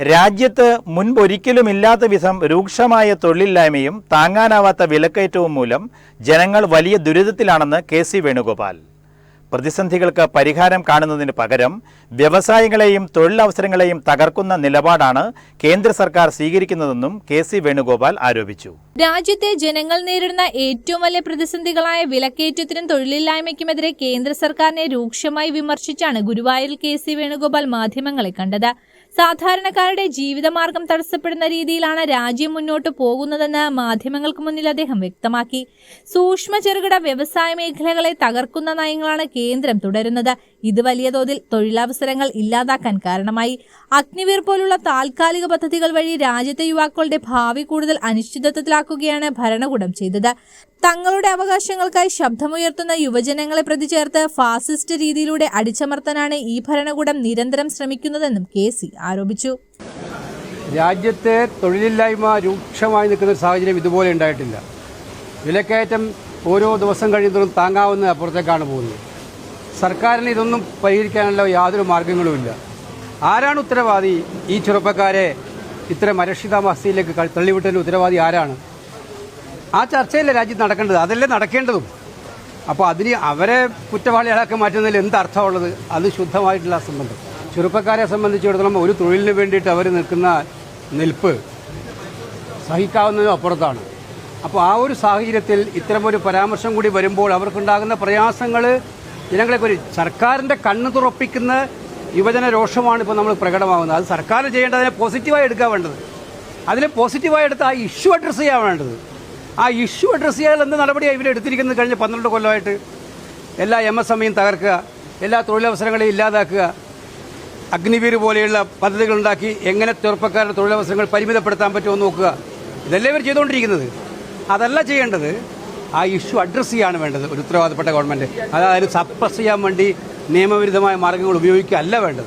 രാജ്യത്ത് മുൻപൊരിക്കലുമില്ലാത്ത വിധം രൂക്ഷമായ തൊഴിലില്ലായ്മയും താങ്ങാനാവാത്ത വിലക്കയറ്റവും മൂലം ജനങ്ങൾ വലിയ ദുരിതത്തിലാണെന്ന് കെ.സി. വേണുഗോപാൽ. പ്രതിസന്ധികൾക്ക് പരിഹാരം കാണുന്നതിന് പകരം വ്യവസായങ്ങളെയും തൊഴിലവസരങ്ങളെയും തകർക്കുന്ന നിലപാടാണ് കേന്ദ്ര സർക്കാർ സ്വീകരിക്കുന്നതെന്നും കെ.സി. വേണുഗോപാൽ ആരോപിച്ചു. രാജ്യത്തെ ജനങ്ങൾ നേരിടുന്ന ഏറ്റവും വലിയ പ്രതിസന്ധികളായ വിലക്കയറ്റത്തിനും തൊഴിലില്ലായ്മയ്ക്കുമെതിരെ കേന്ദ്ര സർക്കാരിനെ രൂക്ഷമായി വിമർശിച്ചാണ് ഗുരുവായൂരിൽ കെ.സി. വേണുഗോപാൽ മാധ്യമങ്ങളെ കണ്ടത്. സാധാരണക്കാരുടെ ജീവിതമാർഗം തടസ്സപ്പെടുന്ന രീതിയിലാണ് രാജ്യം മുന്നോട്ട് പോകുന്നതെന്ന് മാധ്യമങ്ങൾക്ക് മുന്നിൽ അദ്ദേഹം വ്യക്തമാക്കി. സൂക്ഷ്മ ചെറുകിട വ്യവസായ മേഖലകളെ തകർക്കുന്ന നയങ്ങളാണ് കേന്ദ്രം തുടരുന്നത്. ഇത് വലിയ തോതിൽ തൊഴിലവസരങ്ങൾ ഇല്ലാതാക്കാൻ കാരണമായി. അഗ്നിവീർ പോലുള്ള താൽക്കാലിക പദ്ധതികൾ വഴി രാജ്യത്തെ യുവാക്കളുടെ ഭാവി കൂടുതൽ അനിശ്ചിതത്വത്തിലാക്കുകയാണ് ഭരണകൂടം ചെയ്തത്. തങ്ങളുടെ അവകാശങ്ങൾക്കായി ശബ്ദമുയർത്തുന്ന യുവജനങ്ങളെ പ്രതി ചേർത്ത് ഫാസിസ്റ്റ് രീതിയിലൂടെ അടിച്ചമർത്താനാണ് ഈ ഭരണകൂടം നിരന്തരം ശ്രമിക്കുന്നതെന്നും കെ.സി. ആരോപിച്ചു. രാജ്യത്തെ തൊഴിലില്ലായ്മ രൂക്ഷമായി നിൽക്കുന്ന സാഹചര്യം ഇതുപോലെ ഉണ്ടായിട്ടില്ല. വിലക്കയറ്റം ഓരോ ദിവസം കഴിയുന്നതും താങ്ങാവുന്ന അപ്പുറത്തേക്കാണ് പോകുന്നത്. സർക്കാരിന് ഇതൊന്നും പരിഹരിക്കാനുള്ള യാതൊരു മാർഗങ്ങളുമില്ല. ആരാണ് ഉത്തരവാദി? ഈ ചെറുപ്പക്കാരെ ഇത്തരം അരക്ഷിതാവസ്ഥയിലേക്ക് തള്ളിവിട്ടതിന് ഉത്തരവാദി ആരാണ്? ആ ചർച്ചയല്ലേ രാജ്യത്ത് നടക്കേണ്ടത്, അതല്ലേ നടക്കേണ്ടതും. അപ്പോൾ അതിന് അവരെ കുറ്റവാളികളാക്കി മാറ്റുന്നതിൽ എന്ത് അർത്ഥമുള്ളത്? അത് ശുദ്ധമായിട്ടുള്ള സംബന്ധം. ചെറുപ്പക്കാരെ സംബന്ധിച്ചിടത്തോളം ഒരു തൊഴിലിന് വേണ്ടിയിട്ട് അവർ നിൽക്കുന്ന നിൽപ്പ് സഹിക്കാവുന്നതിനും അപ്പുറത്താണ്. അപ്പോൾ ആ ഒരു സാഹചര്യത്തിൽ ഇത്തരമൊരു പരാമർശം കൂടി വരുമ്പോൾ അവർക്കുണ്ടാകുന്ന പ്രയാസങ്ങൾ ജനങ്ങളെ സർക്കാരിൻ്റെ കണ്ണ് തുറപ്പിക്കുന്ന യുവജന രോഷമാണ് ഇപ്പോൾ നമ്മൾ പ്രകടമാകുന്നത്. അത് സർക്കാർ ചെയ്യേണ്ടത് അതിനെ പോസിറ്റീവായി എടുക്കാൻ വേണ്ടത്. അതിനെ പോസിറ്റീവായി എടുത്ത് ആ ഇഷ്യൂ അഡ്രസ്സ് ചെയ്യാൻ വേണ്ടത്. ആ ഇഷ്യൂ അഡ്രസ്സ് ചെയ്യാൻ എന്ത് നടപടിയാണ് ഇവരെടുത്തിരിക്കുന്നത്? കഴിഞ്ഞ 12 കൊല്ലമായിട്ട് എല്ലാ MSMEയും തകർക്കുക, എല്ലാ തൊഴിലവസരങ്ങളെയും ഇല്ലാതാക്കുക, അഗ്നിവീർ പോലെയുള്ള പദ്ധതികൾ ഉണ്ടാക്കി എങ്ങനെ ചെറുപ്പക്കാരുടെ തൊഴിലവസരങ്ങൾ പരിമിതപ്പെടുത്താൻ പറ്റുമെന്ന് നോക്കുക. ഇതല്ലേ ഇവർ ചെയ്തുകൊണ്ടിരിക്കുന്നത്. അതല്ല ചെയ്യേണ്ടത്. ആ ഇഷ്യൂ അഡ്രസ്സ് ചെയ്യാണ് വേണ്ടത് ഒരു ഉത്തരവാദപ്പെട്ട ഗവൺമെൻറ്. അതായത് സപ്രസ് ചെയ്യാൻ വേണ്ടി നിയമവിരുദ്ധമായ മാർഗ്ഗങ്ങൾ ഉപയോഗിക്കുകയല്ല വേണ്ടത്.